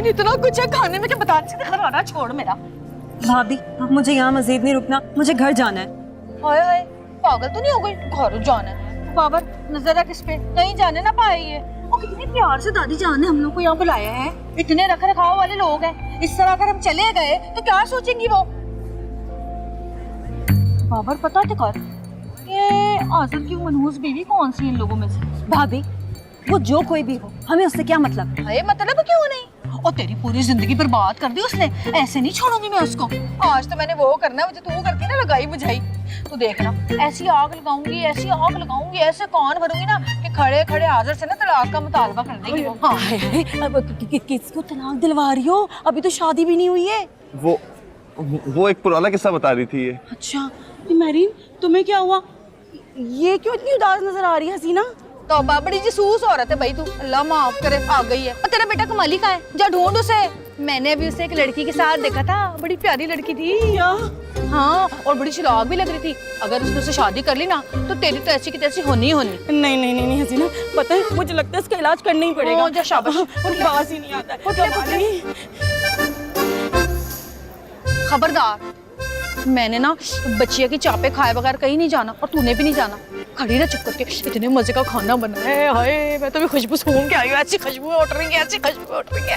Marine इतना कुछ है खाने में कि बताने से घर आना छोड़ मेरा। भाभी मुझे यहाँ मजीद नहीं रुकना, मुझे घर जाना है। हाय हाय पागल तो नहीं हो गई, घर जाना है। बाबर नजर रख इस पे, कहीं जाने ना पाए ये। और कितने प्यार से दादी जान ने हम लोग को यहाँ बुलाया है, इतने रख रखाव वाले लोग हैं। इस तरह अगर हम चले गए तो क्या सोचेंगी वो। बाबर पता तो कर, ये आज़म की मनहूस बीवी कौन सी इन लोगों में से। भाभी वो जो कोई भी हो, हमें उससे क्या मतलब। अरे मतलब क्यों नहीं, और तेरी पूरी जिंदगी बर्बाद कर दी उसने, ऐसे नहीं छोड़ूंगी मैं उसको। आज तो मैंने वो करना है मुझे, तू करती ना लगाई बुझाई। तू देखना ऐसी आग लगाऊंगी, ऐसी आग लगाऊंगी, ऐसे कान भरूंगी ना कि खड़े खड़े हाजिर से ना तलाक का मुतालबा कर देगी वो। हाँ। अब किसको तलाक दिलवा रही हो, अभी तो शादी भी नहीं हुई है। वो एक पुराना किस्सा बता रही थी ये। अच्छा मैरीन तुम्हें क्या हुआ, ये क्यों इतनी उदास नजर आ रही है हसीना। तो बड़ी जसूस औरत है भाई तू, अल्लाह माफ करे आ गई है। और तेरा बेटा कमाली का है, जा ढूंढ उसे। मैंने अभी उसे एक लड़की के साथ देखा था, बड़ी प्यारी लड़की थी। क्या? हाँ, और बड़ी शराब भी लग रही थी। अगर उसने उससे शादी कर ली ना तो तेरी तो ऐसी की तैसी होनी ही होनी। नहीं नहीं नहीं नहीं हसीना, पता है मुझे लगता है इसका इलाज करना ही पड़ेगा। जा शाबाश। बात ही नहीं आता है। खबरदार, मैंने ना बच्चिया की चापे खाए बगैर कहीं नहीं जाना, और तूने भी नहीं जाना। खड़ी रह चुप करके, इतने मजे का खाना बना है। हाय मैं तो भी खुशबू सूंघ के आई हूँ, ऐसी खुशबू उठ रही है, ऐसी खुशबू उठ रही है।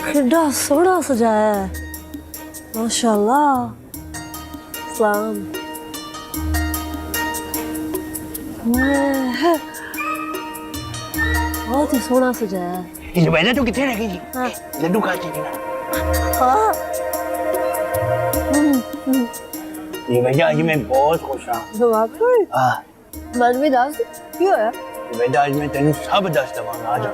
कितना सोना सजाया है, माशाल्लाह। सलाम। बहुत ही सोना सजाया है। जुबैदा तो कितने रह गई जी? हाँ। लड्डू खाती थी ना। हाँ। जुबैदा आज मैं बहुत खुश हूँ। वाकई? हाँ। मन भी दास क्यों है? जुबैदा आज मैं तेनू सब दस दवांगा, आ जा।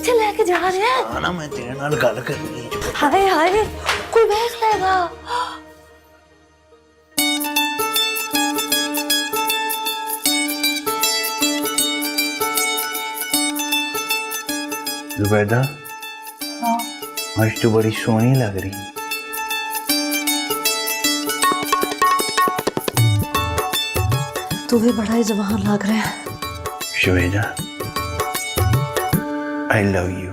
चल लेके जा रहे हैं। हाँ ना, मैं तेरे नाल गल करनी है। हाय हाय कोई बहस लेगा। जुबैदा, हाँ। आज तो बड़ी सोहनी लग रही है। तू भी बड़ा ही जवान लग रहा है। Zubaida, I love you.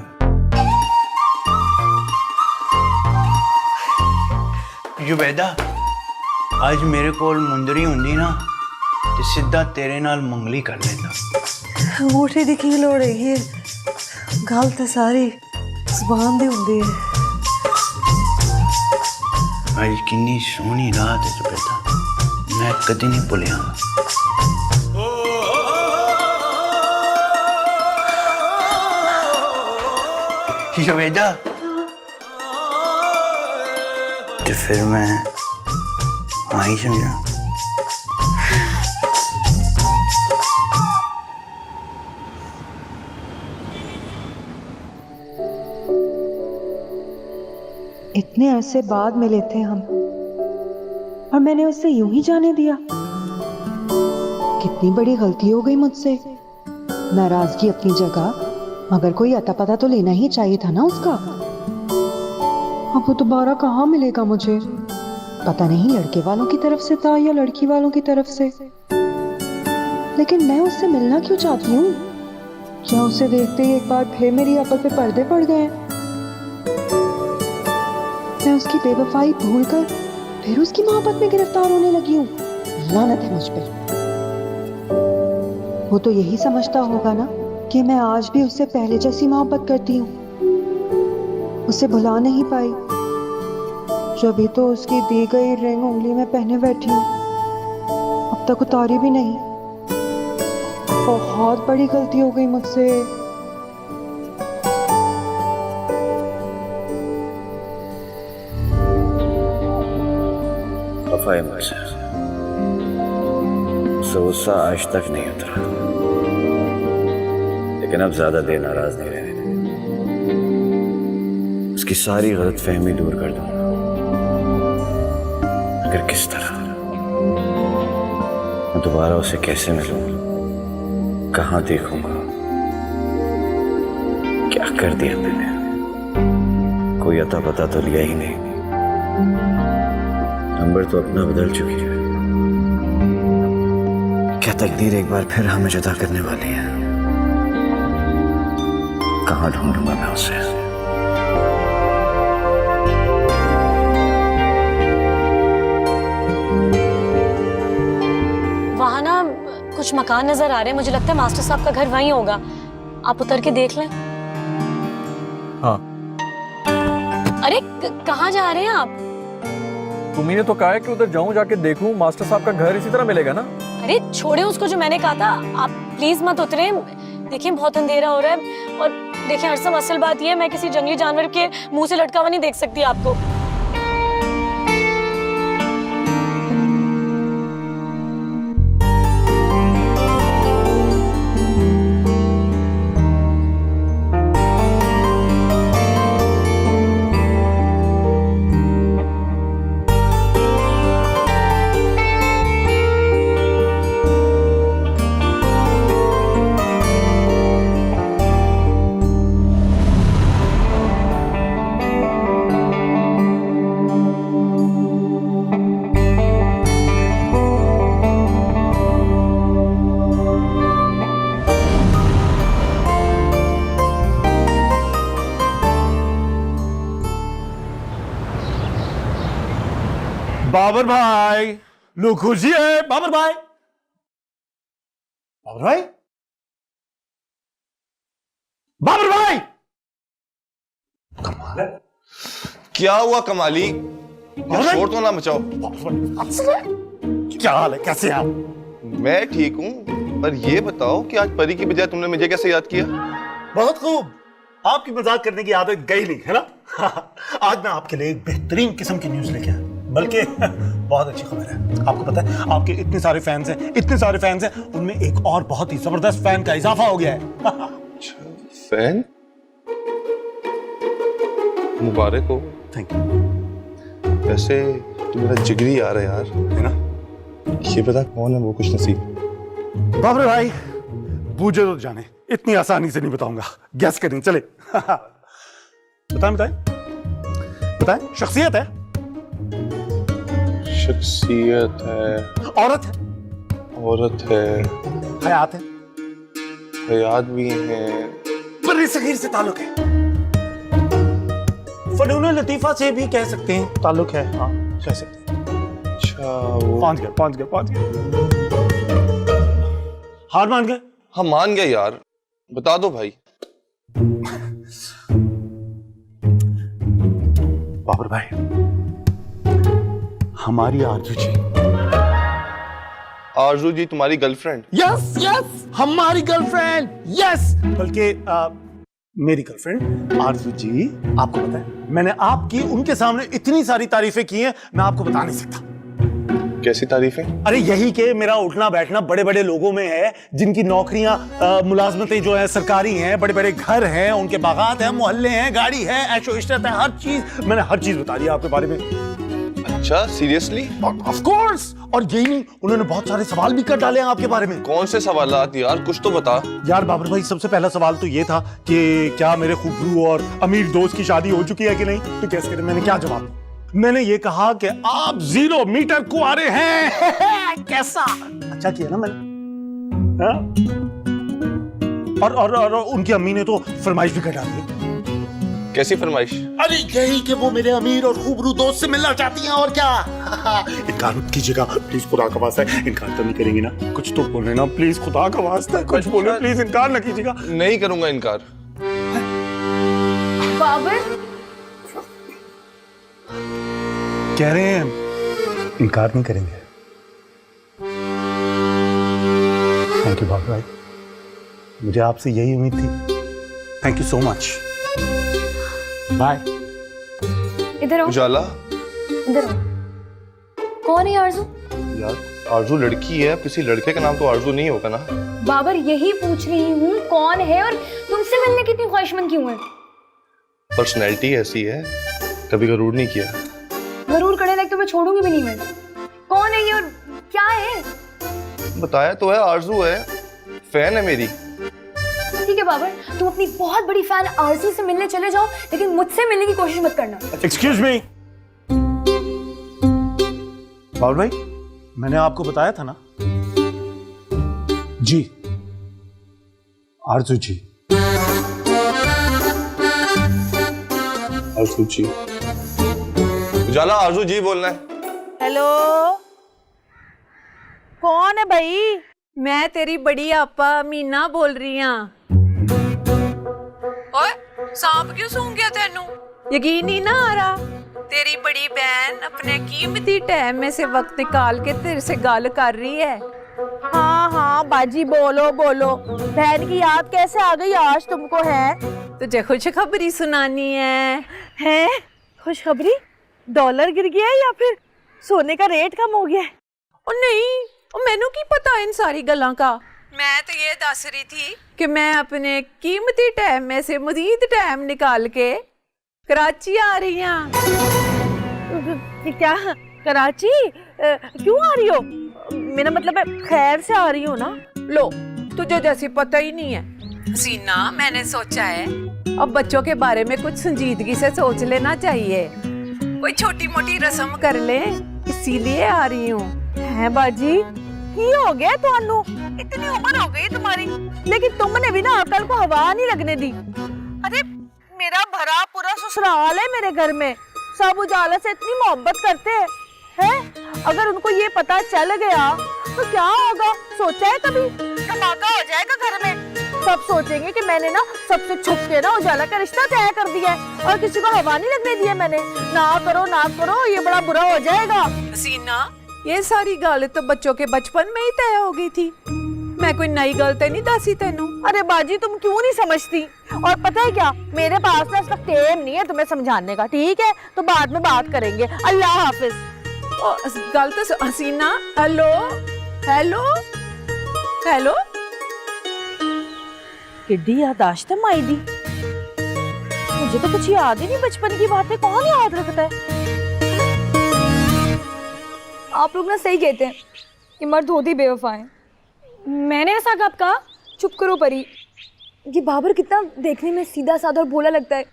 Zubaida, आज मेरे कोल मुंदरी हुंदी ना ते सीधा तेरे नाल मंगली कर लेंदा। अंगूठी दी की लोड़ है, गल ते सारी जुबान दी हुंदी है। आज कितनी सोहनी रात है जुबैदा, मैं कदी नहीं भुलिया। जुबैदा, तो फिर मैं हाँ ही समझा। इतने अरसे बाद मिले थे हम, और मैंने उससे यूं ही जाने दिया। कितनी बड़ी गलती हो गई मुझसे। नाराजगी अपनी जगह, मगर कोई अता पता तो लेना ही चाहिए था ना उसका। अब वो दोबारा कहाँ मिलेगा मुझे, पता नहीं लड़के वालों की तरफ से था या लड़की वालों की तरफ से। लेकिन मैं उससे मिलना क्यों चाहती हूँ? क्या उसे देखते ही एक बार फिर मेरी अकल पे पर्दे पड़ गए? मैं उसकी बेवफाई भूलकर फिर उसकी मोहब्बत में गिरफ्तार होने लगी हूँ। लानत है मुझ पे। वो तो यही समझता होगा ना कि मैं आज भी उससे पहले जैसी मोहब्बत करती हूँ। उसे भुला नहीं पाई, जो अभी तो उसकी दी गई रिंग उंगली में पहने बैठी हूँ, अब तक उतारी भी नहीं। बहुत बड़ी गलती हो गई मुझसे। वफा है मुझसे, उससे गुस्सा आज तक नहीं उतरा, लेकिन अब ज्यादा देर नाराज नहीं रहने देंगे। उसकी सारी गलत फहमी दूर कर दूंगा। अगर किस तरह, मैं दोबारा उसे कैसे मिलूंगा, कहाँ देखूंगा, क्या कर दिया मैंने? कोई अता पता तो लिया ही नहीं। नंबर तो अपना बदल चुकी है। क्या तकदीर एक बार फिर हमें जुदा करने वाली है। कहाँ ढूंढूंगा मैं उसे। वहाँ ना कुछ मकान नजर आ रहे हैं, मुझे लगता है मास्टर साहब का घर वहीं होगा। आप उतर के देख लें। हाँ। अरे कहाँ जा रहे हैं आप? तुम्ही ने तो कहा है कि उधर जाऊं, जाके देखूं। मास्टर साहब का घर इसी तरह मिलेगा ना? अरे छोड़े उसको, जो मैंने कहा था। आप प्लीज मत उतरे। देखिए बहुत अंधेरा हो रहा है, और देखिए हर्षम, असल बात यह है मैं किसी जंगली जानवर के मुंह से लटका हुआ नहीं देख सकती आपको। बाबर भाई, लो खुशी है। बाबर भाई, बाबर भाई, बाबर भाई। कमाल है। क्या हुआ कमाली? शोर तो ना मचाओ। क्या हाल है, कैसे हैं आप? मैं ठीक हूँ, पर ये बताओ कि आज परी की बजाय तुमने मुझे कैसे याद किया? बहुत खूब। आपकी मजाक करने की आदत गई नहीं है ना। आज मैं आपके लिए एक बेहतरीन किस्म की न्यूज लेके आया, बल्कि बहुत अच्छी खबर है। आपको पता है आपके इतने सारे फैंस हैं, इतने सारे फैंस हैं, उनमें एक और बहुत ही जबरदस्त फैन का इजाफा हो गया है। फैन? मुबारक हो। Thank you. वैसे तू मेरा जिगरी यार है यार, है ना? ये पता कौन है वो खुश नसीब? बाबर भाई, बूझे तो जाने, इतनी आसानी से नहीं बताऊंगा, गैस करें चले। बताएं बताएं बताएं। शख्सियत है, शख्सियत है, औरत है, औरत है, हयात है, हयात भी है, बर्रे सगीर से ताल्लुक है, फनून लतीफा से भी कह सकते हैं ताल्लुक है। हाँ कह सकते हैं। अच्छा वो पहुंच गए। हार मान गए? हाँ मान गया यार, बता दो भाई। बाबर भाई, हमारी आरजू जी। आरजू जी तुम्हारी गर्लफ्रेंड? यस यस, हमारी गर्लफ्रेंड। यस, बल्कि मेरी गर्लफ्रेंड आरजू जी। आपको पता है मैंने आपकी उनके सामने इतनी सारी तारीफें की हैं, मैं आपको बता नहीं सकता। कैसी तारीफें? अरे यही कि मेरा उठना बैठना बड़े बड़े लोगों में है, जिनकी नौकरियां मुलाजमतें जो है सरकारी हैं, बड़े बड़े घर हैं, उनके बागात हैं, मोहल्ले हैं, गाड़ी है, ऐशो इशरत है, हर चीज मैंने हर चीज बता दी आपके बारे में। अच्छा सीरियसली? Of course. और यही नहीं, उन्होंने बहुत सारे सवाल भी कर डाले हैं आपके बारे में। कौन से सवालात यार, कुछ तो बता। यार बाबर भाई, सबसे पहला सवाल तो ये था कि क्या मेरे खूबरू और अमीर दोस्त की शादी हो चुकी है कि नहीं। तो कैसे करें, मैंने क्या जवाब दिया? मैंने ये कहा कि आप 0 मीटर कुंवारे हैं। कैसा अच्छा किया ना मैंने, हा? और उनकी अम्मी ने तो फरमाइश भी कर डाली। कैसी फरमाइश? अरे यही कि वो मेरे अमीर और खूबरू दोस्त से मिलना चाहती हैं, और क्या। इनकार मत कीजिएगा प्लीज, खुदा का वास्ता है। इनकार तो नहीं करेंगी ना? कुछ तो बोले ना प्लीज, खुदा का वास्ता है, कुछ बोले प्लीज, इनकार ना कीजिएगा। नहीं करूंगा इनकार। बाबर कह रहे हैं इनकार नहीं करेंगे। थैंक यू बाबर भाई, मुझे आपसे यही उम्मीद थी। Thank you so much. Bye. इधर आओ। उजाला? इधर आओ। कौन है आरजू? यार आरजू लड़की है, किसी लड़के का नाम तो आरजू नहीं होगा ना? बाबर यही पूछ रही हूँ, कौन है और तुमसे मिलने की इतनी ख्वाहिशमंद क्यों है? पर्सनैलिटी ऐसी है, कभी गरूर नहीं किया। जरूर करे लाइक तो मैं छोड़ूंगी भी नहीं। मैं कौन है ये और क्या है? बताया तो है, आरजू है, फैन है मेरी। ठीक है बाबर, तुम अपनी बहुत बड़ी फैन आरजू से मिलने चले जाओ, लेकिन मुझसे मिलने की कोशिश मत करना। Excuse me. बाबर भाई, मैंने आपको बताया था ना जी आरजू जी। आरजू जी, उजाला आरजू जी बोलना है। हेलो, कौन है भाई? मैं तेरी बड़ी आपा मीना बोल रही हाँ। ओए, सांप क्यों सूंघ गया तेनू? यकीन नहीं ना आ रहा? तेरी बड़ी बहन अपने कीमती टाइम में से वक्त निकाल के तेरे से गल कर रही है। हाँ हाँ बाजी, बोलो बोलो। बहन की याद कैसे आ गई आज तुमको? है तुझे खुशखबरी सुनानी है? हैं? खुशखबरी? डॉलर गिर गया है या फिर सोने का रेट कम हो गया है? ओ नहीं, ओ मैनू की पता इन सारी गल्लां का। मैं तो ये दस रही थी कि मैं अपने कीमती टाइम में से मजीद टाइम निकाल के कराची आ रही हूँ। क्या कराची? क्यों आ रही हो? मेरा मतलब है खैर से आ रही हो ना? लो, तुझे जैसे पता ही नहीं है सीना। मैंने सोचा है अब बच्चों के बारे में कुछ संजीदगी से सोच लेना चाहिए, कोई छोटी मोटी रस्म कर ले, इसीलिए आ रही हूँ। है बाजी, ये हो गया थानू? इतनी उम्र हो गई तुम्हारी, लेकिन तुमने भी ना अकल को हवा नहीं लगने दी। अरे मेरा भरा पूरा ससुराल है मेरे घर में, सब उजाला से इतनी मोहब्बत करते हैं। अगर उनको ये पता चल गया तो क्या होगा? सोचा है कभी? धमाका हो जाएगा घर में। सब सोचेंगे कि मैंने ना सबसे छुप के ना उजाला का रिश्ता तय कर दिया है और किसी को हवा नहीं लगने दिया मैंने। ना करो, ये बड़ा बुरा हो जाएगा। सीना, ये सारी गल तो बच्चों के बचपन में ही तय हो गई थी, मैं कोई नई गल तो नहीं दसी तेनू। अरे बाजी, तुम क्यों नहीं समझती? और पता है क्या, मेरे पास ना इस वक्त टाइम नहीं है तुम्हें समझाने का, ठीक है? तो बाद में बात करेंगे। अल्लाह हाफिज। गल तो हसीना। हेलो हेलो हेलो, किड्डी यादाश्त है माई दी। मुझे तो कुछ याद ही नहीं, बचपन की बातें कौन याद रखता है? आप लोग ना सही कहते हैं कि मर्द होते ही बेवफा हैं। मैंने ऐसा कब कहा? चुप करो परी। ये बाबर कितना देखने में सीधा साधा और भोला लगता है,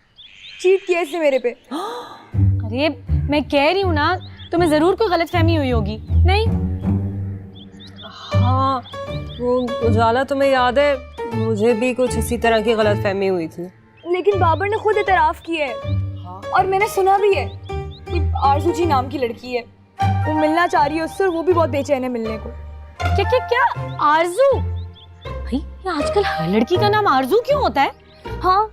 चीट किया इसने मेरे पे। अरे मैं कह रही हूँ ना, तुम्हें जरूर कोई गलतफहमी हुई होगी। नहीं? हाँ, वो उजाला तुम्हें याद है, मुझे भी कुछ इसी तरह की गलतफहमी हुई थी। लेकिन बाबर ने खुद इतराफ किया है। हाँ। और मैंने सुना भी है कि आरजू जी नाम की लड़की है, वो मिलना चाह रही है उससे, और वो भी बहुत बेचैन है मिलने को। क्या क्या क्या? आरजू? भाई ये आजकल हर लड़की का नाम आरजू क्यों होता है? हाँ,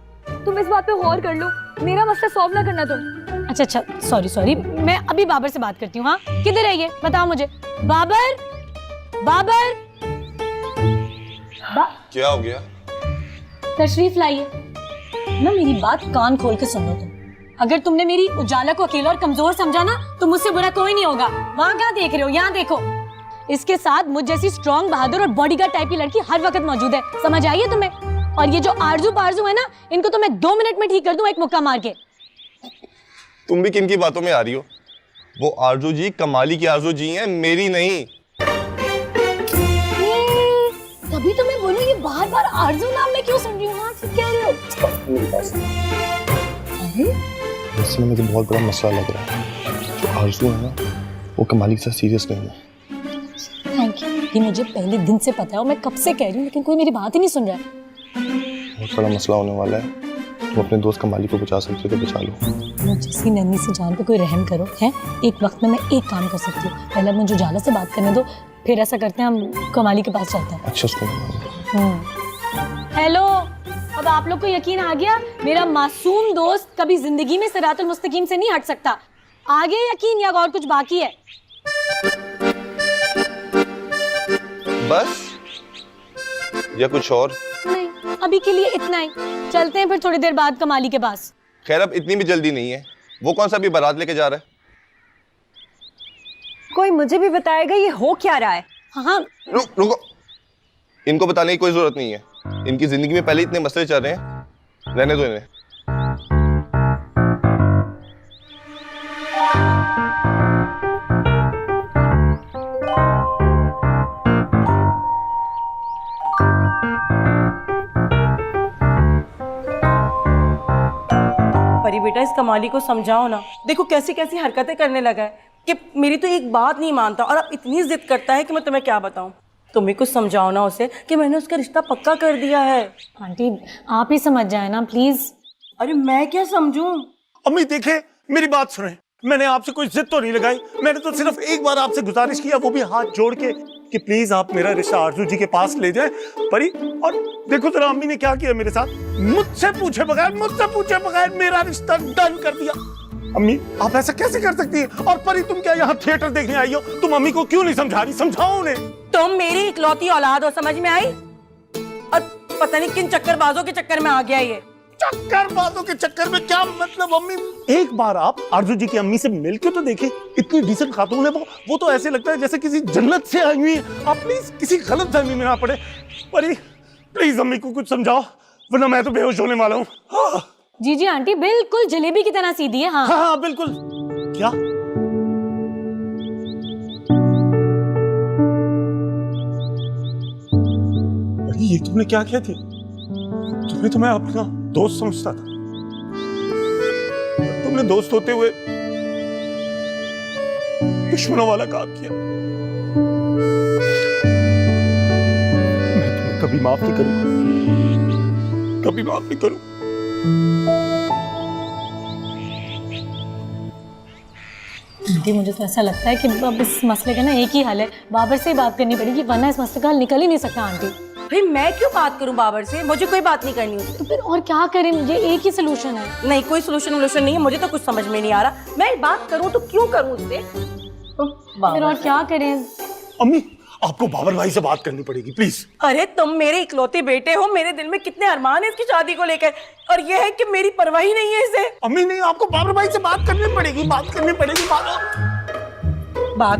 तुम इस बात पे गौर कर लो, मेरा मसला सॉल्व ना करना तुम। अच्छा, सॉरी, मैं अभी बाबर से बात करती हूँ। हाँ, किधर है ये? बताओ मुझे। बाबर, क्या हो गया? तशरीफ लाइए ना, मेरी बात कान खोल के सुनो तुम। अगर तुमने मेरी उजाला को अकेला और कमजोर समझा ना, तो मुझसे बुरा कोई नहीं होगा। वहाँ क्या देख रहे हो? यहाँ देखो, इसके साथ मुझ जैसी स्ट्रॉन्ग, बहादुर और बॉडीगार्ड टाइप की लड़की हर वक्त मौजूद है। समझ आई है तुम्हें? और ये जो आरजू पारजू है ना, इनको तो मैं 2 मिनट में ठीक कर दूं, एक मुक्का मार के। तुम भी किन की बातों में आ रही हो? वो आरजू जी कमाली की आरजू जी हैं, मेरी नहीं। तभी तो मैं बोलूं, ये बार-बार आरजू नाम में क्यों सुन रही हूँ? हाँ, ठीक कह रही हो। वैसे मुझे बहुत बड़ा मसला लग रहा है। जो आरजू है ना, वो कमाली के साथ सीरियस नहीं है। Thank you. ये मुझे पहले दिन से पता है और मैं कब से कह रही हूँ, लेकिन कोई मेरी बात ही नहीं सुन रहा है। बहुत बड़ा मसला होने वाला है। तुम अपने दोस्त कमाली को बचा सकते हो तो बचा लो। मुझे जैसी नन्ही सी जान पे कोई रहम करो। है, एक वक्त में मैं एक काम कर सकती हूँ। पहले मुझे उजाला से बात करने दो, फिर ऐसा करते हैं, हम कमाली के पास चलते हैं। अच्छा, सुनो। हेलो, अब आप लोग को यकीन आ गया? मेरा मासूम दोस्त कभी जिंदगी में सिरातुल मुस्तकीम से नहीं हट सकता। आ गया यकीन या और कुछ बाकी है? बस या कुछ और? नहीं, अभी के लिए इतना ही। चलते हैं फिर थोड़ी देर बाद कमाली के पास। खैर, अब इतनी भी जल्दी नहीं है। वो कौन सा भी बारात लेके जा रहा है? कोई मुझे भी बताएगा ये हो क्या रहा है? हाँ, रुको, इनको बताने की कोई जरूरत नहीं है। इनकी जिंदगी में पहले इतने मसले चल रहे हैं, रहने दो इन्हें। परी बेटा, इस कमाली को समझाओ ना। देखो कैसी कैसी हरकतें करने लगा है कि मेरी तो एक बात नहीं मानता, और अब इतनी जिद करता है कि मैं तुम्हें क्या बताऊं। तुम भी कुछ समझाओ ना उसे कि मैंने उसका रिश्ता पक्का कर दिया है। आंटी आप ही समझ जाए ना प्लीज। अरे मैं क्या समझूं? अम्मी देखे, मेरी बात सुने, मैंने आपसे कोई जिद तो नहीं लगाई, मैंने तो सिर्फ एक बार आपसे गुजारिश किया, वो भी हाथ जोड़ के, कि प्लीज आप मेरा रिश्ता आरजू जी के पास ले जाएं। परी, और देखो जरा अम्मी ने क्या किया मेरे साथ, मुझसे पूछे बगैर मेरा रिश्ता डन कर दिया। अम्मी आप ऐसा कैसे कर सकती है? और परी तुम क्या यहाँ थिएटर देखने आई हो? तुम अम्मी को क्यों नहीं समझा रही? समझाओ उन्हें। तुम मेरी इकलौती औलाद हो, समझ में आई? और पता नहीं किन चक्करबाजों के चक्कर में आ गया ये। चक्करबाजों के चक्कर में क्या मतलब अम्मी? एक बार आप आरजू जी की अम्मी से मिलके तो देखिए, इतनी डिसेंट खातून है वो तो ऐसे लगता है जैसे किसी जन्नत से आई हुई है। आप प्लीज किसी गलत फहमी में ना पड़े। परी प्लीज अम्मी को कुछ समझाओ, वरना मैं तो बेहोश होने वाला हूँ। हाँ। जी आंटी बिल्कुल जलेबी की तरह सीधी है। हाँ हाँ बिल्कुल। क्या ये तुमने क्या किया थी? तुम्हें तो मैं अपना दोस्त समझता था, तुमने दोस्त होते हुए दुश्मनों वाला काम किया। मैं तुम्हें कभी माफ नहीं करूंगा, कभी माफ नहीं करूंगा। आंटी मुझे तो ऐसा लगता है कि अब इस मसले का ना एक ही हल है, बाबर से ही बात करनी पड़ेगी, वरना इस मसले का हल निकल ही नहीं सकता। आंटी भाई मैं क्यों बात करूं बाबर से? मुझे कोई बात नहीं करनी उससे। तो फिर और क्या करें? ये एक ही सोल्यूशन है। नहीं कोई सोल्यूशन नहीं है, मुझे तो कुछ समझ में नहीं आ रहा। मैं बात करूं तो क्यों करूं उससे? फिर और क्या करें? अम्मी आपको बाबर भाई से बात करनी पड़ेगी प्लीज। अरे तुम मेरे इकलौते बेटे हो, मेरे दिल में कितने अरमान है इसकी शादी को लेकर, और ये है कि मेरी परवाह ही नहीं है इसे। अम्मी नहीं, आपको बाबर भाई से बात करनी पड़ेगी। बात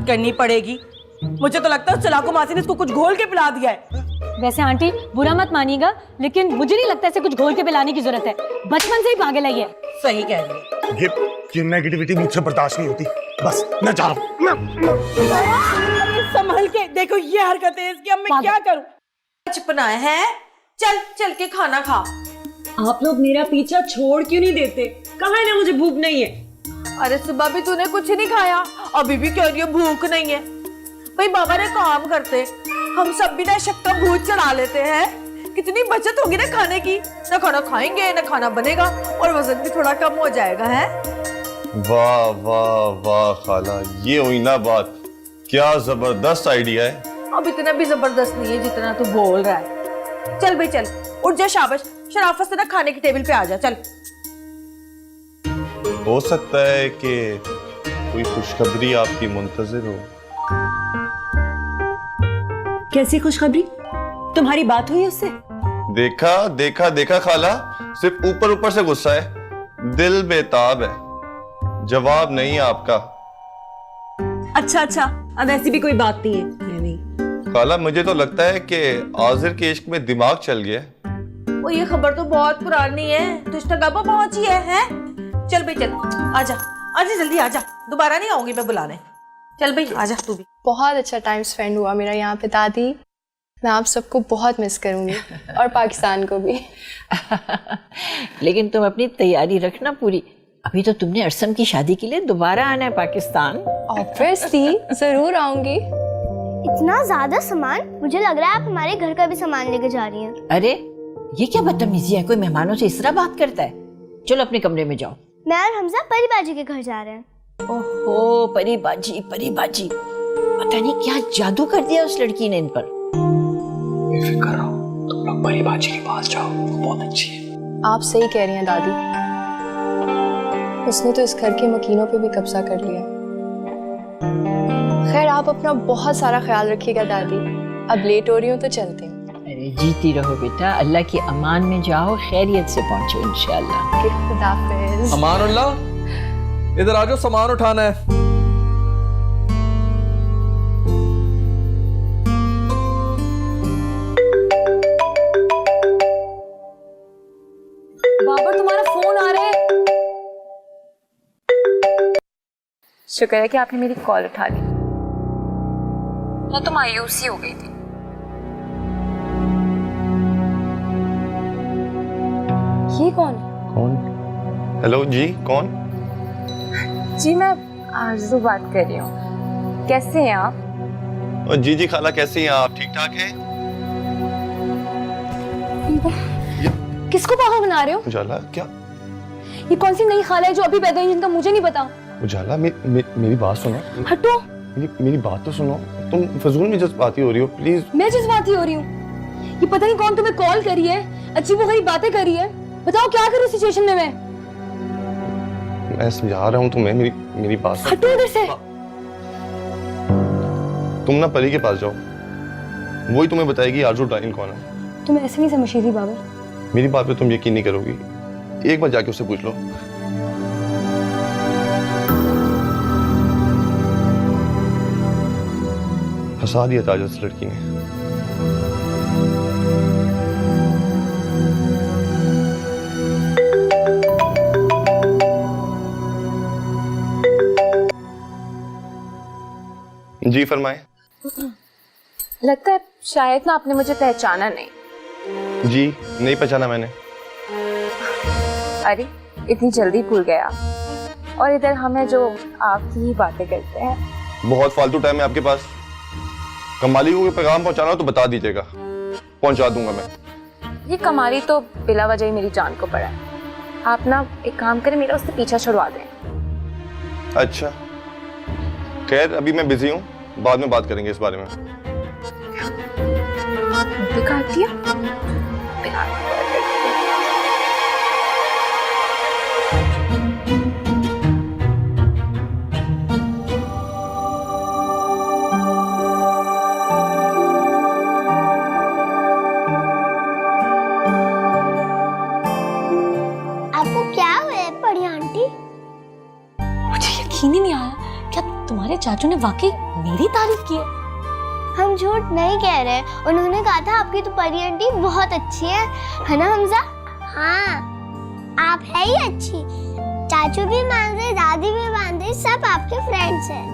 करनी पड़ेगी। मुझे तो लगता है चलाको मासी ने इसको कुछ घोल के पिला दिया है। वैसे आंटी बुरा मत मानिएगा, लेकिन मुझे नहीं लगता इसे कुछ घोल के पिलाने की जरूरत है, बचपन से ही पागल है ये। सही कह रही है। ये नेगेटिविटी मुझसे बर्दाश्त नहीं होती। बस मैं जा रहा हूँ। संभल के देखो ये हरकतें इसकी, अब मैं क्या करूं? बचपना है, चल चल के खाना खा। आप लोग मेरा पीछा छोड़ क्यों नहीं देते? कहा है ना मुझे भूख नहीं है। अरे सुबह भी तूने कुछ नहीं खाया, अभी भी कह रही है भूख नहीं है। भाई बाबा ने काम करते, हम सब भी ना शक्का भूत चढ़ा लेते हैं। कितनी बचत होगी ना खाने की, ना खाना खाएंगे ना खाना बनेगा, और वजन भी थोड़ा कम हो जाएगा। है वाह वाह वाह खाला, ये हुई ना बात, क्या जबरदस्त आइडिया है। अब इतना भी जबरदस्त नहीं है जितना तू बोल रहा है। चल भाई चल, उठ जा, शाबाश, शराफत से ना खाने की टेबल पे आ जा। चल। हो सकता है कि कोई खुशखबरी आपकी मुंतजिर हो। कैसी खुशखबरी? तुम्हारी बात हुई उससे? देखा देखा देखा खाला, सिर्फ ऊपर ऊपर से गुस्सा है, दिल बेताब है, जवाब नहीं आपका। अच्छा, अब ऐसी भी कोई बात नहीं है। खाला मुझे तो लगता है कि आजिर के इश्क में दिमाग चल गया है। वो ये खबर तो बहुत पुरानी है, तुझ तक अब पहुंची है? चल भाई चल, आजा आजा जल्दी आजा, दोबारा नहीं आऊंगी मैं बुलाने। चल भाई आजा तू भी। बहुत अच्छा टाइम स्पेंड हुआ मेरा यहाँ पे दादी, मैं आप सबको बहुत मिस करूंगी और पाकिस्तान को भी। लेकिन तुम अपनी तैयारी रखना पूरी, अभी तो तुमने अरसम की शादी के लिए दोबारा आना है पाकिस्तान। ऑब्वियसली जरूर आऊंगी। इतना ज्यादा सामान, मुझे लग रहा है आप हमारे घर का भी सामान लेके जा रही हैं। अरे ये क्या बदतमीजी है, कोई मेहमानों से इस तरह बात करता है? चलो अपने कमरे में जाओ। मैं और हमजा परी बाजी के घर जा रहे हैं। ओहो परी बाजी, पता नहीं क्या जादू कर दिया उस लड़की ने इन पर। बेफिक्र रहो, तुम लोग परी बाजी के पास जाओ, बहुत अच्छी है। आप सही कह रही हैं दादी, उसने तो इस घर के मकीनों पे भी कब्जा कर लिया। खैर आप अपना बहुत सारा ख्याल रखिएगा दादी, अब लेट हो रही हूँ तो चलते हैं। अरे जीती रहो बेटा, अल्लाह की अमान में जाओ, खैरियत से पहुंचो इंशाल्लाह। खुदाफिज। अमानुल्लाह इधर आ जाओ, सामान उठाना है। बाबर तुम्हारा फोन आ रहा है। शुक्र है कि आपने मेरी कॉल उठा ली, मैं तो मायूसी हो गई थी। ये कौन? हेलो जी, कौन? जी मैं आरजू बात कर रही हूँ। कैसे हैं आप? मैं ठीक हूँ, आप बताइए। मैं भी ठीक हूँ। मैं आपको कॉल इसलिए कर रही थी कि आपने मुझे कॉल की थी, तो मैं आपको बताना चाहती थी कि मैं और जी खाला कैसी हैं आप? ठीक ठाक हैं? किसको पागल बना रहे हो? उजाला क्या? ये कौन सी नई खाला है जो अभी पैदा हुई जिनका मुझे नहीं पता? उजाला मेरी बात सुनो। हटो। मेरी बात तो सुनो। तुम फजूल में जज्बाती हो रही हो, प्लीज। मैं जज्बाती हो रही हूँ? ये पता नहीं कौन तुम्हें कॉल करी है, अजीबोगरीब बातें करी है। बताओ क्या करूँ सिचुएशन में मैं समझा रहा हूँ तुम्हें, मेरी बात सुनो। हटो इधर से। तुम ना परी के पास जाओ, वही तुम्हें बताएगी आरजू डाइन कौन है। तुम ऐसे नहीं समझ रही थी बाबर। मेरी बात पे तुम यकीन नहीं करोगी, एक बार जाके उससे पूछ लो। फंसा दिया ताज उस लड़की ने। जी फरमाए। लगता है शायद ना आपने मुझे पहचाना नहीं। जी नहीं पहचाना मैंने। अरे इतनी जल्दी भूल गया, और इधर हमें जो आपकी ही बातें करते हैं। बहुत फालतू टाइम है आपके पास। कमाली को पैगाम पहुंचाना हो तो बता दीजिएगा, पहुंचा दूंगा मैं। ये कमाली तो बिला वजह ही मेरी जान को पड़ा है। आप ना एक काम करें, मेरा उससे पीछा छुड़वा दें। अच्छा खैर, अभी मैं बिजी हूँ, बाद में बात करेंगे इस बारे में। दिखा दिया। आपको क्या हुआ है परी आंटी? मुझे यकीन ही नहीं आया, क्या तुम्हारे चाचू ने वाकई मेरी तारीफ की है? हम झूठ नहीं कह रहे, उन्होंने कहा था आपकी तो परी आंटी बहुत अच्छी है ना हमजा? हाँ आप है ही अच्छी। चाचू भी मान रहे, दादी भी मान रही, सब आपके फ्रेंड्स हैं।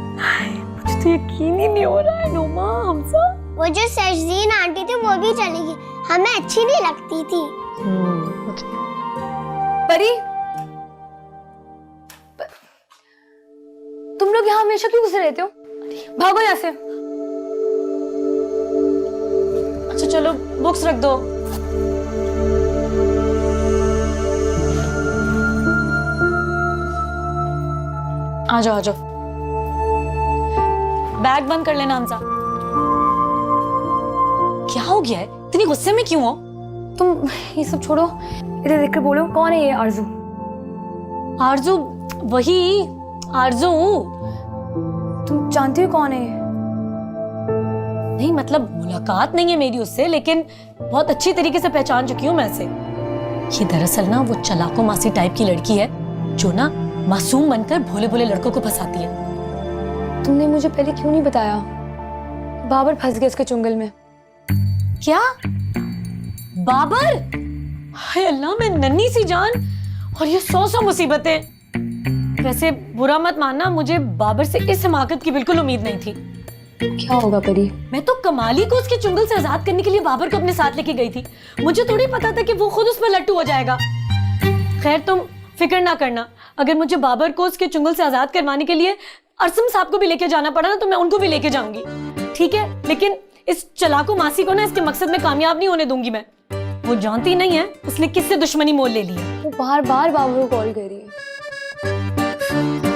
मुझे तो यकीन ही नहीं हो रहा है नोमा। हमजा वो जो सरजीन आंटी थी वो भी चली गई, हमें अच्छी नहीं लगती थी। परी तुम लोग यहाँ हमेशा क्यों घुसे रहते हो? भागो यहाँ से। अच्छा चलो बुक्स रख दो। आ जाओ आ जाओ। बैग बंद कर लेना हमजा। क्या हो गया है? इतनी गुस्से में क्यों हो? तुम ये सब छोड़ो, इधर देखकर बोलो कौन है ये आरजू? आरजू वही आरजू। तुम जानती हो कौन है ये? नहीं मतलब मुलाकात नहीं है मेरी उससे, लेकिन बहुत अच्छी तरीके से पहचान चुकी हूँ मैं इसे। ये दरअसल ना वो चलाको मासी टाइप की लड़की है जो ना मासूम बनकर भोले भोले लड़कों को फंसाती है। तुमने मुझे पहले क्यों नहीं बताया? बाबर फंस गया उसके चुंगल में। क्या? बाबर? हाय अल्लाह, मैं नन्ही सी जान और ये 100 मुसीबतें। वैसे बुरा मत मानना, मुझे बाबर से इस हिमाकत की बिल्कुल उम्मीद नहीं थी। क्या होगा परी? मैं तो कमाली को उसके चुंगल से आजाद करने के लिए बाबर को अपने साथ लेके गई थी। मुझे थोड़ी पता था कि वो खुद उस पर लट्टू हो जाएगा। खैर तुम फिक्र ना करना, अगर मुझे बाबर को उसके चुंगल से आजाद करवाने के लिए अरसम साहब को भी लेके जाना पड़ा ना, तो मैं उनको भी लेके जाऊंगी, ठीक है? लेकिन इस चलाकू मासी को ना इसके मकसद में कामयाब नहीं होने दूंगी मैं। वो जानती नहीं है इसलिए किससे दुश्मनी मोल ले ली है। वो बार बार बाबर को कॉल कर रही है।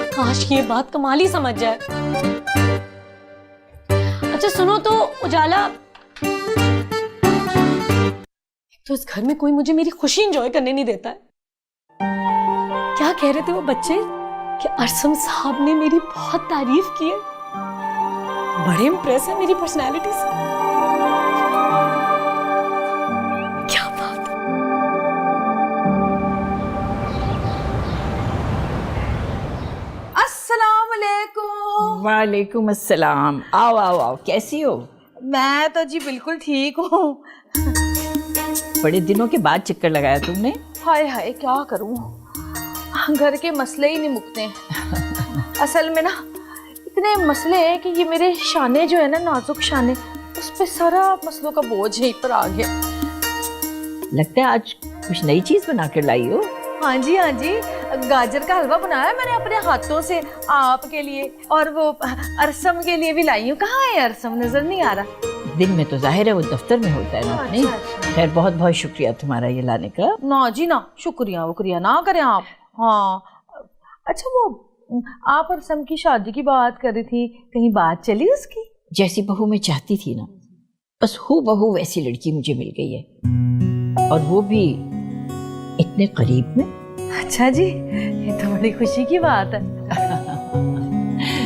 काश ये बात कमाली समझ जाए। अच्छा सुनो तो उजाला, तो इस घर में कोई मुझे मेरी खुशी एंजॉय करने नहीं देता है। क्या कह रहे थे वो बच्चे कि अरसम साहब ने मेरी बहुत तारीफ की है? बड़े इंप्रेस है मेरी पर्सनैलिटी से। क्या बात। अस्सलाम वालेकुम। वालेकुम अस्सलाम। आओ आओ आओ, कैसी हो? मैं तो जी बिल्कुल ठीक हूँ। बड़े दिनों के बाद चक्कर लगाया तुमने। हाय हाय क्या करूँ, घर के मसले ही नहीं मुकते। असल में ना इतने मसले हैं कि ये मेरे शाने जो है ना, नाजुक शाने, उस पे सारा मसलों का बोझ यहीं पर आ गया। लगता है आज कुछ नई चीज बना कर लाई हो। हाँ जी हाँ जी, गाजर का हलवा बनाया मैंने अपने हाथों से आपके लिए, और वो अरसम के लिए भी लाई हूँ। कहाँ है अरसम, नजर नहीं आ रहा। दिन में तो जाहिर है वो दफ्तर में होता है ना अपने। खैर बहुत बहुत शुक्रिया तुम्हारा ये लाने का। ना जी ना, शुक्रिया वुक्रिया ना करें आप। हाँ अच्छा, वो आप अरसम की शादी की बात कर रही थी, कहीं बात चली उसकी? जैसी बहू मैं चाहती थी ना, बस हूबहू वैसी लड़की मुझे मिल गई है, और वो भी इतने करीब में। अच्छा जी, ये तो बड़ी खुशी की बात है।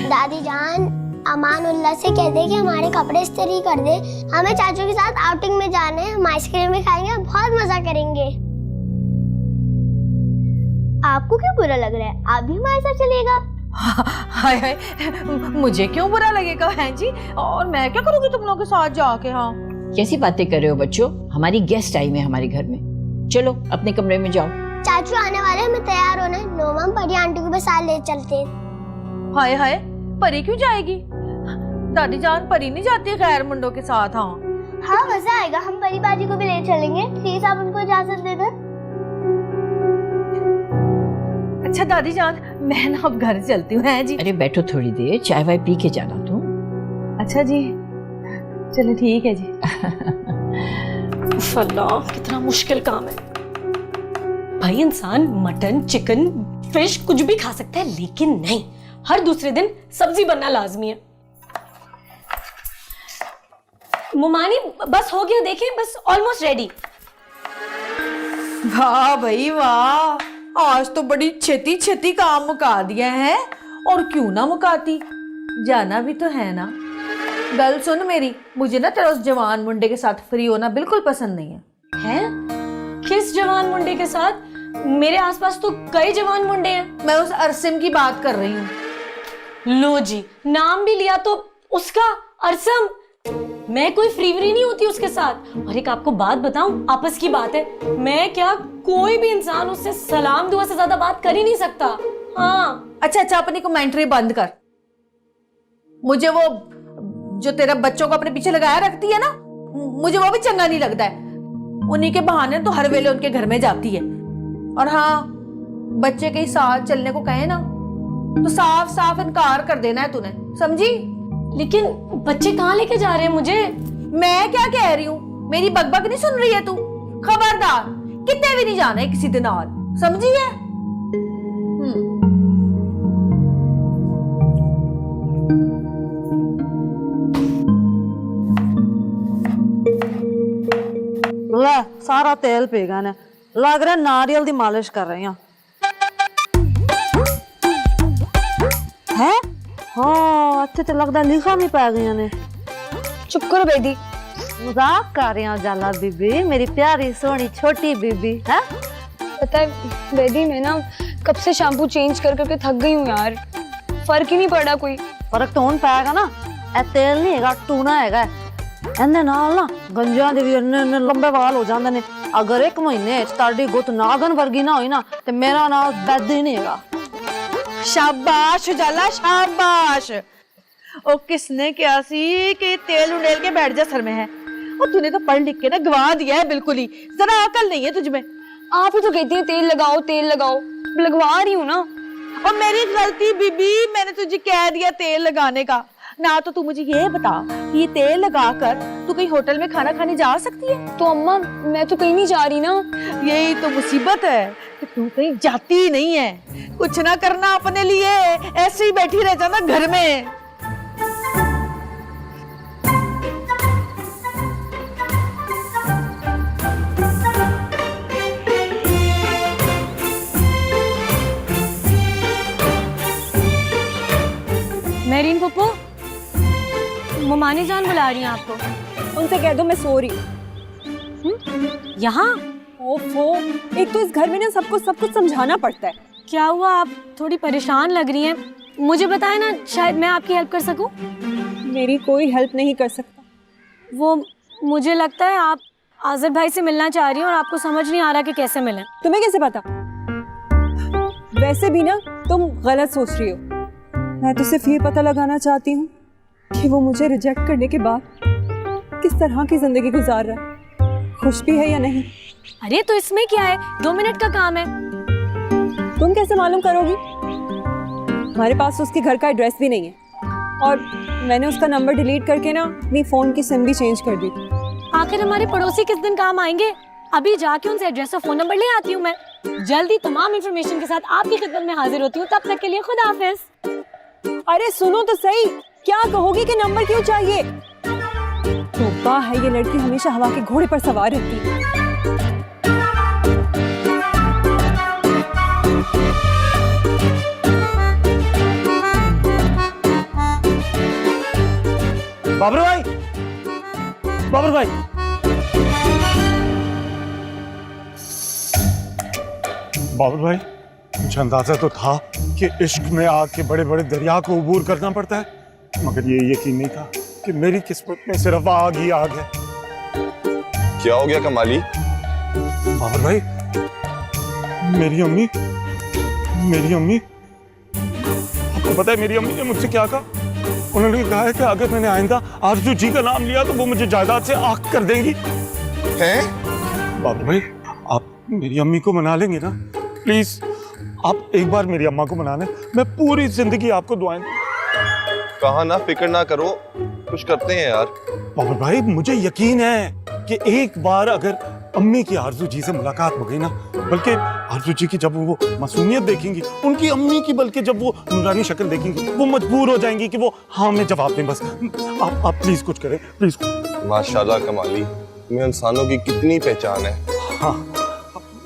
दादी जान, अमानुल्लाह से कह दे कि हमारे कपड़े इस्त्री कर दे, हमें चाचू के साथ आउटिंग में जाना है, हम आइसक्रीम भी खाएंगे, बहुत मजा करेंगे। आपको क्यों बुरा लग रहा है? आप भी हमारे साथ चलिएगा? हाय हाय, मुझे क्यों बुरा लगेगा है जी, और मैं क्या करूंगी तुम लोगों के साथ जाके। हाँ कैसी बातें कर रहे हो बच्चों, हमारी गेस्ट आई है हमारे घर में, चलो अपने कमरे में जाओ। चाचू आने वाले, हमें तैयार होना है। नोमा, हम परी आंटी को भी साथ ले चलते हैं। हाय हाय, परी क्यों जाएगी? दादी जान, परी नहीं जाती गैर मुंडों के साथ। हाँ हाँ मजा आएगा, हम परी बाजी को भी ले चलेंगे। प्लीज आप उनको इजाजत दे दें। अच्छा दादी जान, मैं ना अब घर चलती हूँ। है जी। अरे बैठो थोड़ी देर, चाय वाय पी के जाना तुम। अच्छा जी, चलो ठीक है जी। अल्लाह, कितना मुश्किल काम है भाई। इंसान मटन, चिकन, फिश कुछ भी खा सकता है, लेकिन नहीं, हर दूसरे दिन सब्जी बनना लाजमी है। मुमानी बस हो गया, देखें बस ऑलमोस्ट रेडी। वाह भाई वाह, आज तो बड़ी छेती छेती काम मुका दिया है। और क्यों ना मुकाती, जाना भी तो है ना। गल सुन मेरी, मुझे ना तेरा उस जवान मुंडे के साथ फ्री होना बिल्कुल पसंद नहीं है। हैं? किस जवान मुंडे के साथ? मेरे आसपास तो कई जवान मुंडे हैं। मैं उस अरसम की बात कर रही हूँ। लो जी, नाम भी लिया तो उसका, अरसम। मैं कोई फ्रीवरी नहीं होती उसके साथ। और एक आपको बात बताऊं, आपस की बात है, मैं क्या कोई भी इंसान उससे सलाम दुआ से ज्यादा बात कर ही नहीं सकता। हाँ अच्छा अच्छा, अपनी कमेंट्री बंद कर। मुझे वो जो तेरा बच्चों को अपने पीछे लगाया रखती है ना, मुझे वो भी चंगा नहीं लगता है। उन्हीं के बहाने तो हर वेले उनके घर में जाती है। और हाँ, बच्चे के साथ चलने को कहे ना तो साफ साफ इनकार कर देना है तूने, समझी? लेकिन बच्चे कहाँ लेके जा रहे हैं मुझे? मैं क्या कह रही हूँ, मेरी बकबक नहीं सुन रही है तू? खबरदार, कितने भी नहीं जाना है किसी दिन और, समझी है? ले सारा तेल पी गए ने, लग रहा नारियल दी मालिश कर रही है। हाँ अच्छे तो लगता लिखा नहीं पै गई ने। चुप करो बेदी, मजाक कर रही हूँ जाला बीबी, मेरी प्यारी सोनी छोटी बीबी है। पता है बेदी, मैं ना कब से शैम्पू चेंज कर करके थक गई हूँ यार, फर्क ही नहीं पड़ा कोई। फर्क तो पैगा ना, ए तेल नहीं है, टूना है। ਇਹਦੇ ਨਾਲ ਨਾ ਗੰਜਾਂ ਦੇ ਵੀ ਇੰਨੇ ਲੰਬੇ ਵਾਲ ਹੋ ਜਾਂਦੇ ਨੇ। ਅਗਰ ਇੱਕ ਮਹੀਨੇ ਚ ਤੁਹਾਡੀ ਗੁੱਤ ਨਾਗਨ ਵਰਗੀ ਨਾ ਹੋਈ ਨਾ ਤੇ ਮੇਰਾ ਨਾਮ ਬੈਦ ਹੀ ਨਹੀਂ ਹੈਗਾ। शाबाश जाला शाबाश। ओ किसने क्या सी कि तेल उड़ेल के बैठ जा सर में है। और तूने तो पढ़ लिख के ना गवा दिया है बिल्कुल ही, जरा अकल नहीं है तुझ में। आप ही तो कहती है तेल लगाओ तेल लगाओ, लगवा रही हूँ ना। और मेरी गलती बीबी, मैंने तुझे कह दिया तेल लगाने का ना। तो तू मुझे ये बता कि ये तेल लगाकर तू कहीं होटल में खाना खाने जा सकती है? तो अम्मा मैं तो कहीं नहीं जा रही ना। यही तो मुसीबत है कि तू कहीं जाती ही नहीं है। कुछ ना करना अपने लिए, ऐसे ही बैठी रह जाना घर में। मेरीन पप्पू, मुमानी जान बुला रही हैं आपको। उनसे कह दो मैं सो रही हूँ। यहाँ? ओफो, एक तो इस घर में ना सबको सब कुछ समझाना पड़ता है। क्या हुआ, आप थोड़ी परेशान लग रही हैं, मुझे बताएं ना, शायद मैं आपकी हेल्प कर सकूं। मेरी कोई हेल्प नहीं कर सकता। वो मुझे लगता है आप आज़र भाई से मिलना चाह रही हैं और आपको समझ नहीं आ रहा कि कैसे मिलें। तुम्हें कैसे पता? वैसे भी ना तुम गलत सोच रही हो। मैं तो सिर्फ ये पता लगाना चाहती हूँ कि वो मुझे रिजेक्ट करने के बाद किस तरह की जिंदगी गुजार रहा है, खुश भी है या नहीं। अरे तो इसमें क्या है, 2 मिनट का काम है। तुम कैसे मालूम करोगी? हमारे पास उसके घर का एड्रेस भी नहीं है और मैंने उसका नंबर डिलीट करके ना अपनी फोन की सिम भी चेंज कर दी। आखिर हमारे पड़ोसी किस दिन काम आएंगे? अभी जाके उनसे एड्रेस और फोन नंबर ले आती हूँ मैं। जल्दी तमाम इंफॉर्मेशन के साथ आपकी खिदमत में हाजिर होती हूँ। तब तक के लिए खुदा हाफिज। अरे सुनो तो सही, क्या कहोगी कि नंबर क्यों चाहिए? तौबा है, ये लड़की हमेशा हवा के घोड़े पर सवार रहती है। बाबर भाई, बाबर भाई, बाबर भाई, मुझे अंदाजा तो था कि इश्क में आके बड़े बड़े दरिया को अबूर करना पड़ता है, मगर ये यकीन नहीं था कि मेरी किस्मत में सिर्फ आग ही आग है। क्या हो गया कमाली? बाबर भाई, मेरी अम्मी, आपको पता है मेरी अम्मी ने मुझसे क्या कहा? उन्होंने कहा है कि अगर मैंने आइंदा आरजू जी का नाम लिया तो वो मुझे जायदाद से आग कर देंगी। हैं? बाबर भाई, आप मेरी अम्मी को मना लेंगे ना? प्लीज, आप एक बार मेरी अम्मा को मना लें, मैं पूरी जिंदगी आपको दुआएं। कहा ना फिक्र ना करो, कुछ करते हैं यार। बाबर भाई, मुझे यकीन है कि एक बार अगर अम्मी की आरजू जी से मुलाकात हो गई ना, बल्कि आरजू जी की जब वो मासूमियत देखेंगी, उनकी अम्मी की बल्कि जब वो नूरानी शक्ल देखेंगी, वो मजबूर हो जाएंगी कि वो हाँ में जवाब दें। बस आप प्लीज कुछ करें, प्लीज। माशाल्लाह कमाली, तुम्हें इंसानों की कितनी पहचान है। हाँ,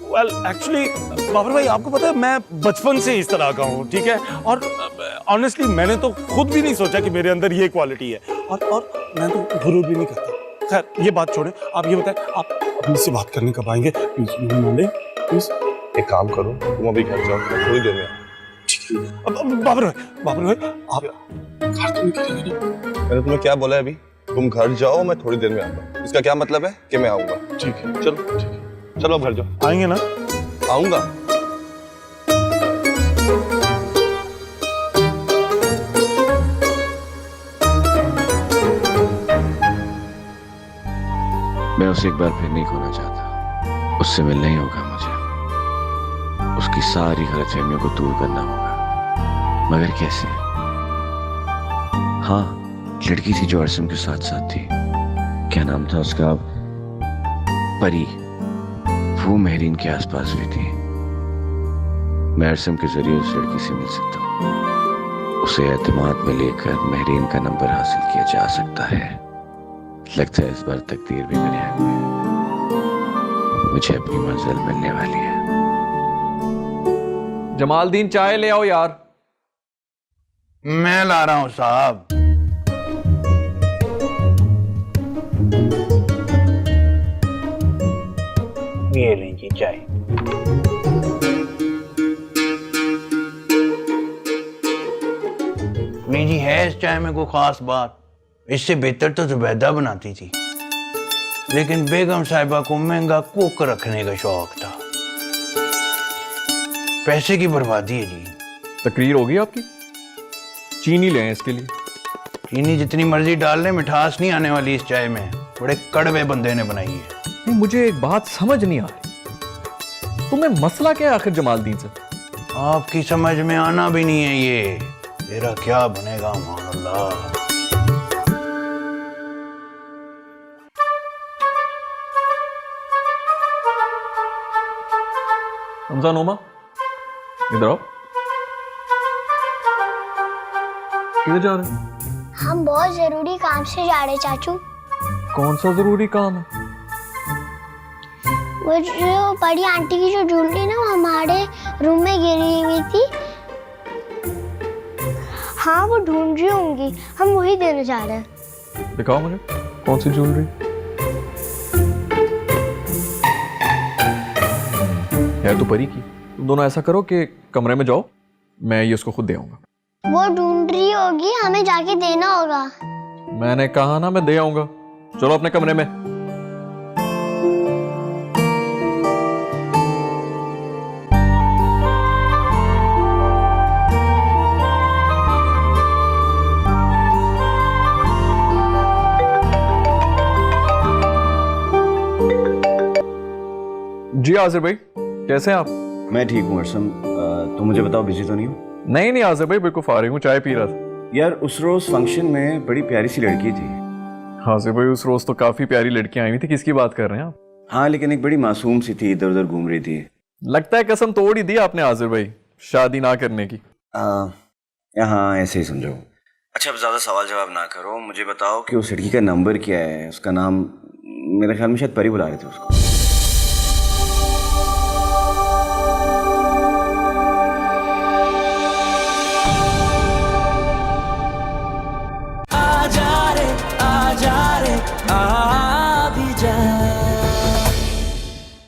वेल एक्चुअली बाबर भाई, आपको पता है मैं बचपन से इस तरह का हूँ, ठीक है? और ऑनेस्टली मैंने तो खुद भी नहीं सोचा कि मेरे अंदर ये क्वालिटी है, और मैं तो गुरूर भी नहीं करता। खैर ये बात छोड़े, आप ये बताएं, आप अभी से बात करने कब आएंगे? प्लीज मान लें, प्लीज। एक काम करो, तुम अभी घर जाओ, मैं थोड़ी देर में आता हूं। ठीक है। बाबर भाई, आप घर तो निकलेंगे ना? मैंने तुम्हें क्या बोला है अभी? तुम घर जाओ, मैं थोड़ी देर में आता हूँ। इसका क्या मतलब है कि मैं आऊंगा? ठीक है, चलो ठीक है, चलो अब घर जाओ। आएंगे ना? आऊंगा। मैं उसे एक बार फिर नहीं खोना चाहता। उससे मिलना ही होगा मुझे। उसकी सारी गलतफहमियों को दूर करना होगा, मगर कैसे? हाँ, लड़की थी जो अरसम के साथ साथ थी। क्या नाम था उसका? परी। वो महरीन के आसपास भी थी। मैं अरसम के जरिए उस लड़की से मिल सकता हूँ। उसे एतमाद में लेकर महरीन का नंबर हासिल किया जा सकता है। लगता है इस बार तकदीर भी मेरे हक में है। मुझे अपनी मंजिल मिलने वाली है। जमालदीन, चाय ले आओ यार। मैं ला रहा हूं साहब। ये लीजिए चाय। नहीं जी, है इस चाय में कोई खास बात? इससे बेहतर तो जुबैदा बनाती थी, लेकिन बेगम साहिबा को महंगा कुक रखने का शौक था। पैसे की बर्बादी है जी। तकरीर होगी आपकी? चीनी ले आए इसके लिए। चीनी जितनी मर्जी डाल ले, मिठास नहीं आने वाली इस चाय में। बड़े कड़वे बंदे ने बनाई है। नहीं, मुझे एक बात समझ नहीं आ रही, तुम्हें मसला क्या है आखिर जमालदीन से? आपकी समझ में आना भी नहीं है ये। तेरा क्या बनेगा मान अल्लाह। हमजा, नोमा, इधर आओ। किधर जा रहे हैं? हम बहुत जरूरी काम से जा रहे चाचू। कौन सा जरूरी काम है? वो जो बड़ी आंटी की जो ज्वेलरी ना, वो हमारे रूम में गिरी हुई थी। हाँ, वो ढूंढ रही होंगी, हम वही देने जा रहे हैं। दिखाओ मुझे, कौन सी ज्वेलरी है? तो परी की। तुम दोनों ऐसा करो कि कमरे में जाओ, मैं ये उसको खुद दे आऊंगा। वो ढूंढ रही होगी, हमें जाके देना होगा। मैंने कहा ना मैं दे आऊंगा। चलो अपने कमरे में। जी आसिर भाई, कैसे हैं आप? मैं ठीक हूँ अरसम। तो मुझे बताओ, बिजी तो नहीं हो? नहीं नहीं आसिफ भाई, बिल्कुल फारिग हूँ, चाय पी रहा था। यार उस रोज फंक्शन में बड़ी प्यारी सी लड़की थी। आसिफ भाई उस रोज तो काफी प्यारी लड़कियां आई हुई थी, किसकी बात कर रहे हैं आप? हाँ लेकिन एक बड़ी मासूम सी थी, इधर उधर घूम रही थी। लगता है कसम तोड़ ही दी आपने आसिफ भाई शादी ना करने की। हाँ ऐसे ही समझो। अच्छा अब ज्यादा सवाल जवाब ना करो, मुझे बताओ कि उस लड़की का नंबर क्या है, उसका नाम, मेरे ख्याल में शायद परी बुला रहे थे उसको। आजा रे